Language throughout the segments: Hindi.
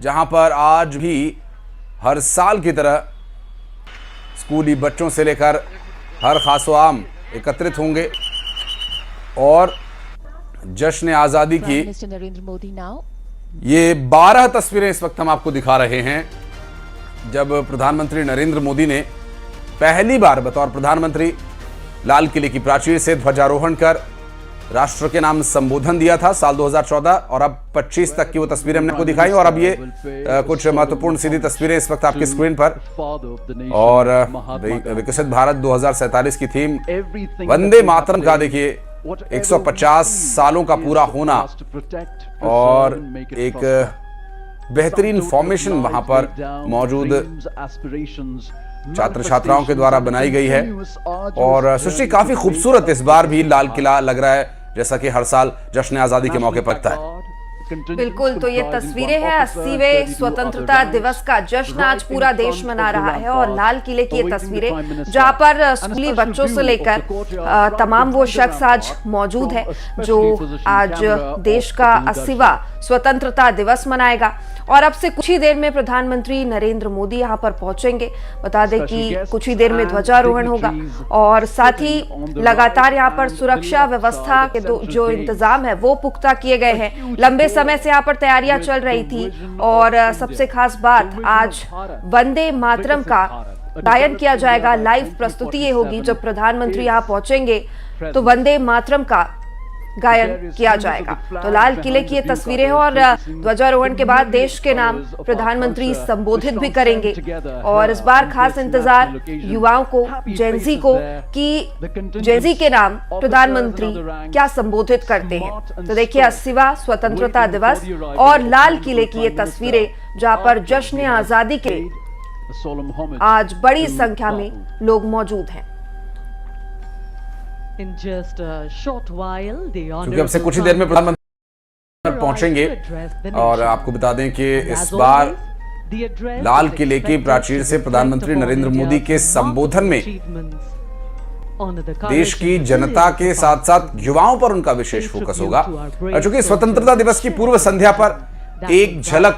जहां पर आज भी हर साल की तरह स्कूली बच्चों से लेकर हर खासो आम एकत्रित होंगे और जश्न आज़ादी की ये 12 तस्वीरें इस वक्त हम आपको दिखा रहे हैं, जब प्रधानमंत्री नरेंद्र मोदी ने पहली बार बतौर प्रधानमंत्री लाल किले की प्राचीर से ध्वजारोहण कर राष्ट्र के नाम संबोधन दिया था साल 2014 और अब 25 तक की वो तस्वीरें हमने आपको दिखाई। और अब ये कुछ महत्वपूर्ण सीधी तस्वीरें इस वक्त आपकी स्क्रीन पर। और विकसित भारत 2047 की थीम वंदे मातरम का देखिए 150 सालों का पूरा होना और एक बेहतरीन फॉर्मेशन वहां पर मौजूद छात्र छात्राओं के द्वारा बनाई गई है। और सृष्टि काफी खूबसूरत इस बार भी लाल किला लग रहा है, जैसा कि हर साल जश्न आजादी के मौके पर लगता है। बिल्कुल, तो ये तस्वीरें हैं 80वें स्वतंत्रता दिवस का जश्न आज पूरा देश मना रहा है। और लाल किले की ये तस्वीरें जहां पर स्कूली बच्चों से लेकर तमाम वो शख्स आज मौजूद है जो आज देश का 80वां स्वतंत्रता दिवस मनाएगा। और अब से कुछ ही देर में प्रधानमंत्री नरेंद्र मोदी यहां पर पहुंचेंगे। बता दें कि कुछ ही देर में ध्वजारोहण होगा और साथ ही लगातार यहां पर सुरक्षा व्यवस्था के जो इंतजाम है वो पुख्ता किए गए हैं। लंबे समय से यहां पर तैयारियां चल रही थी और सबसे खास बात, आज वंदे मातरम का गायन किया जाएगा। लाइव प्रस्तुति ये होगी, जब प्रधानमंत्री यहां पहुंचेंगे तो वंदे मातरम का गायन किया जाएगा। तो लाल किले की ये तस्वीरें हैं और ध्वजारोहण के बाद देश के नाम प्रधानमंत्री संबोधित भी करेंगे। और इस बार खास इंतजार युवाओं को, जेनजी को, कि जेनजी के नाम प्रधानमंत्री क्या संबोधित करते हैं। तो देखिए 80वां स्वतंत्रता दिवस और लाल किले की ये तस्वीरें जहां पर जश्न आजादी के आज बड़ी संख्या में लोग मौजूद हैं। क्योंकि अब से कुछ ही देर में प्रधानमंत्री पहुंचेंगे और आपको बता दें कि इस बार लाल किले की प्राचीर से प्रधानमंत्री नरेंद्र मोदी के संबोधन में देश की जनता के साथ साथ युवाओं पर उनका विशेष फोकस होगा। चूंकि स्वतंत्रता दिवस की पूर्व संध्या पर एक झलक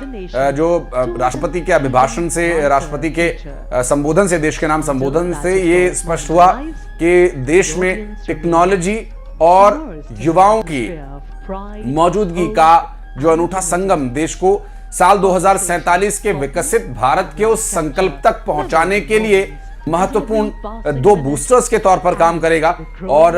जो राष्ट्रपति के अभिभाषण से, राष्ट्रपति के संबोधन से, देश के नाम संबोधन से ये स्पष्ट हुआ कि देश में टेक्नोलॉजी और युवाओं की मौजूदगी का जो अनूठा संगम देश को साल 2047 के विकसित भारत के उस संकल्प तक पहुंचाने के लिए महत्वपूर्ण 2 बूस्टर्स के तौर पर काम करेगा। और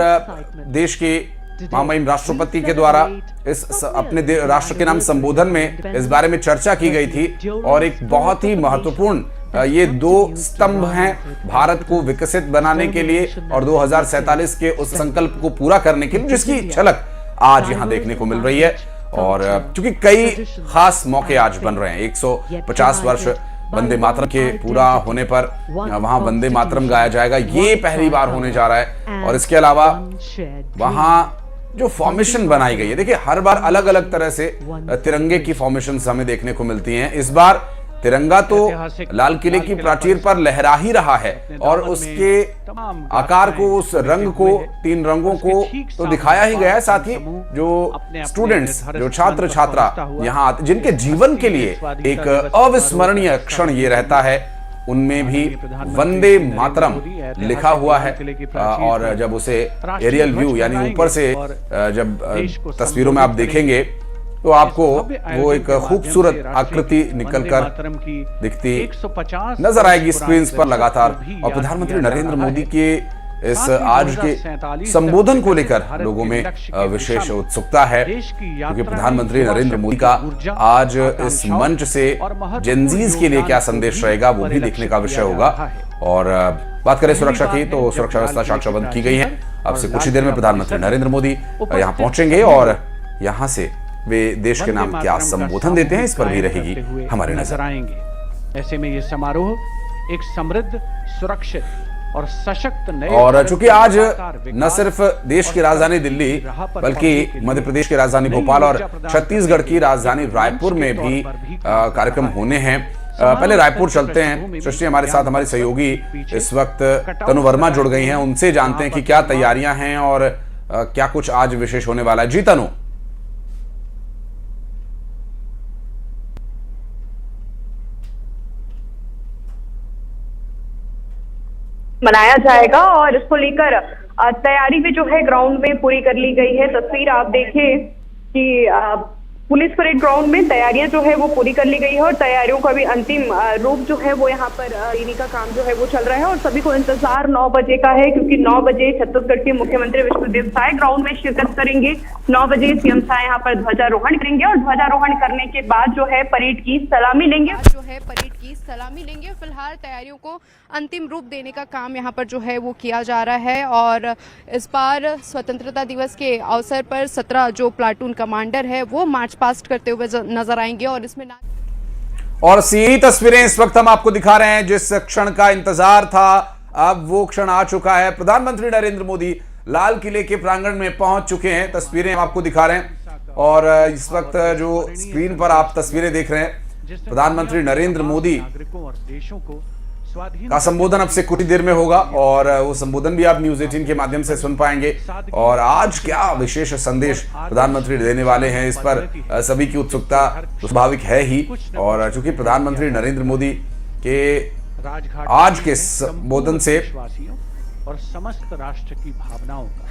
देश के महामहिम राष्ट्रपति के द्वारा इस अपने राष्ट्र के नाम संबोधन में इस बारे में चर्चा की गई थी और एक बहुत ही महत्वपूर्ण ये 2 स्तंभ हैं भारत को विकसित बनाने के लिए और 2047 के उस संकल्प को पूरा करने के लिए, जिसकी झलक आज यहां देखने को मिल रही है। और क्योंकि कई खास मौके आज बन रहे हैं, 150 वर्ष वंदे मातरम के पूरा होने पर वहां वंदे मातरम गाया जाएगा, ये पहली बार होने जा रहा है। और इसके अलावा वहां जो फॉर्मेशन बनाई गई है, देखिए हर बार अलग अलग तरह से तिरंगे की फॉर्मेशन हमें देखने को मिलती हैं। इस बार तिरंगा तो लाल किले की प्राचीर पर लहरा ही रहा है और उसके आकार को, उस रंग को, 3 रंगों को तो दिखाया ही गया है। साथ ही जो स्टूडेंट्स, जो छात्र छात्रा यहाँ आते, जिनके जीवन के लिए एक अविस्मरणीय क्षण ये रहता है, उनमें भी वंदे मातरम लिखा हुआ है। और जब उसे एरियल व्यू यानी ऊपर से जब तस्वीरों में आप देखेंगे तो आपको वो एक खूबसूरत आकृति निकलकर दिखती नजर आएगी स्क्रीन पर लगातार। और प्रधानमंत्री नरेंद्र मोदी के इस आज के संबोधन को लेकर लोगों में विशेष उत्सुकता है, क्योंकि प्रधानमंत्री नरेंद्र मोदी का आज इस मंच से जेनजीज के लिए क्या संदेश रहेगा वो भी देखने का विषय होगा। और बात करें सुरक्षा की, तो सुरक्षा व्यवस्था शांतिबंद की गई है। अब से कुछ ही देर में प्रधानमंत्री नरेंद्र मोदी यहाँ पहुंचेंगे और यहाँ से वे देश के नाम क्या संबोधन देते हैं, इस पर भी रहेगी हमारी नजर। ऐसे में ये समारोह एक समृद्ध, सुरक्षित और सशक्त नए और चूंकि आज न सिर्फ देश की राजधानी दिल्ली बल्कि मध्य प्रदेश की राजधानी भोपाल और छत्तीसगढ़ की राजधानी रायपुर में भी कार्यक्रम होने हैं। पहले रायपुर चलते हैं। सृष्टि हमारे साथ हमारी सहयोगी इस वक्त तनु वर्मा जुड़ गई हैं, उनसे जानते हैं कि क्या तैयारियां हैं और क्या कुछ आज विशेष होने वाला है। जी तनु। मनाया जाएगा और इसको लेकर तैयारी भी जो है ग्राउंड में पूरी कर ली गई है। तस्वीर आप देखें कि पुलिस परेड ग्राउंड में तैयारियां जो है वो पूरी कर ली गई है और तैयारियों का भी अंतिम रूप जो है वो यहाँ पर देने का काम जो है वो चल रहा है और सभी को इंतजार 9 बजे का है, क्योंकि 9 बजे छत्तीसगढ़ के मुख्यमंत्री विष्णुदेव साय ग्राउंड में शिरकत करेंगे। 9 बजे सीएम साय यहाँ पर ध्वजारोहण करेंगे और ध्वजारोहण करने के बाद जो है परेड की सलामी लेंगे। फिलहाल तैयारियों को अंतिम रूप देने का काम यहाँ पर जो है वो किया जा रहा है और इस बार स्वतंत्रता दिवस के अवसर पर 17 जो प्लाटून कमांडर है वो मार्च पास्ट करते हुए नजर आएंगे और इसमें और यही तस्वीरें इस वक्त हम आपको दिखा रहे हैं। जिस क्षण का इंतजार था अब वो क्षण आ चुका है। प्रधानमंत्री नरेंद्र मोदी लाल किले के प्रांगण में पहुंच चुके हैं। तस्वीरें हम आपको दिखा रहे हैं और इस वक्त जो स्क्रीन पर आप तस्वीरें देख रहे हैं, प्रधानमंत्री नरेंद्र मोदी का संबोधन अब से कुछ देर में होगा और वो संबोधन भी आप न्यूज़ 18 के माध्यम से सुन पाएंगे। और आज क्या विशेष संदेश प्रधानमंत्री देने वाले हैं, इस पर सभी की उत्सुकता स्वाभाविक है ही। और चूंकि प्रधानमंत्री नरेंद्र मोदी के आज के संबोधन से और समस्त राष्ट्र की भावनाओं का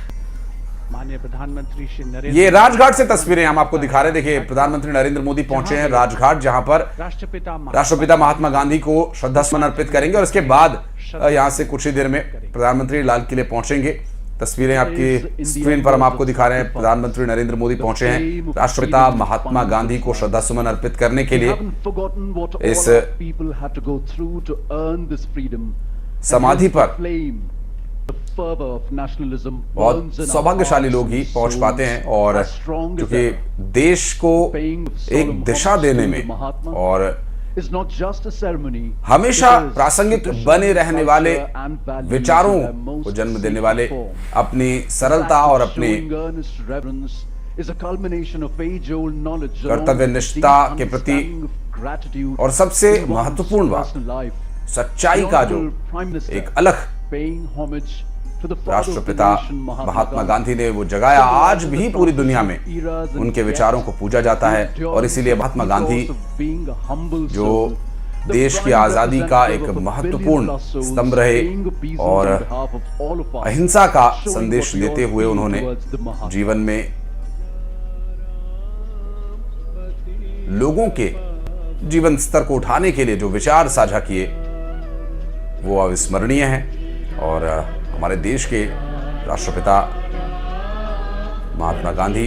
माननीय प्रधानमंत्री श्री नरेंद्र, ये राजघाट से तस्वीरें हम आपको दिखा रहे हैं। देखिए प्रधानमंत्री नरेंद्र मोदी पहुंचे हैं राजघाट, जहां पर राष्ट्रपिता महात्मा गांधी को श्रद्धासुमन अर्पित करेंगे और इसके बाद यहां से कुछ ही देर में प्रधानमंत्री लाल किले पहुंचेंगे। तस्वीरें आपकी स्क्रीन पर हम आपको दिखा रहे हैं। प्रधानमंत्री नरेंद्र मोदी पहुंचे हैं राष्ट्रपिता महात्मा गांधी को श्रद्धासुमन अर्पित करने के लिए इस समाधि पर। बहुत सौभाग्यशाली लोग ही पहुंच पाते हैं और क्योंकि देश को एक दिशा देने में और हमेशा प्रासंगिक बने रहने वाले विचारों को जन्म देने वाले, अपनी सरलता और अपनी कर्तव्यनिष्ठता के प्रति और सबसे महत्वपूर्ण बात सच्चाई का जो एक अलग राष्ट्रपिता महात्मा गांधी ने वो जगाया, आज भी पूरी दुनिया में उनके विचारों को पूजा जाता है। और इसीलिए महात्मा गांधी जो देश की आजादी का एक महत्वपूर्ण स्तंभ रहे और अहिंसा का संदेश देते हुए उन्होंने जीवन में लोगों के जीवन स्तर को उठाने के लिए जो विचार साझा किए वो अविस्मरणीय हैं। और हमारे देश के राष्ट्रपिता महात्मा गांधी,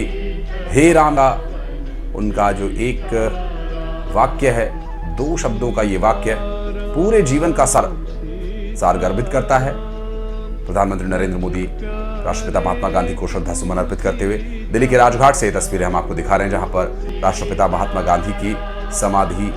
हे राम का उनका जो एक वाक्य है, 2 शब्दों का ये वाक्य पूरे जीवन का सार गर्भित करता है। प्रधानमंत्री नरेंद्र मोदी राष्ट्रपिता महात्मा गांधी को श्रद्धा सुमन अर्पित करते हुए दिल्ली के राजघाट से तस्वीरें हम आपको दिखा रहे हैं, जहां पर राष्ट्रपिता महात्मा गांधी की समाधि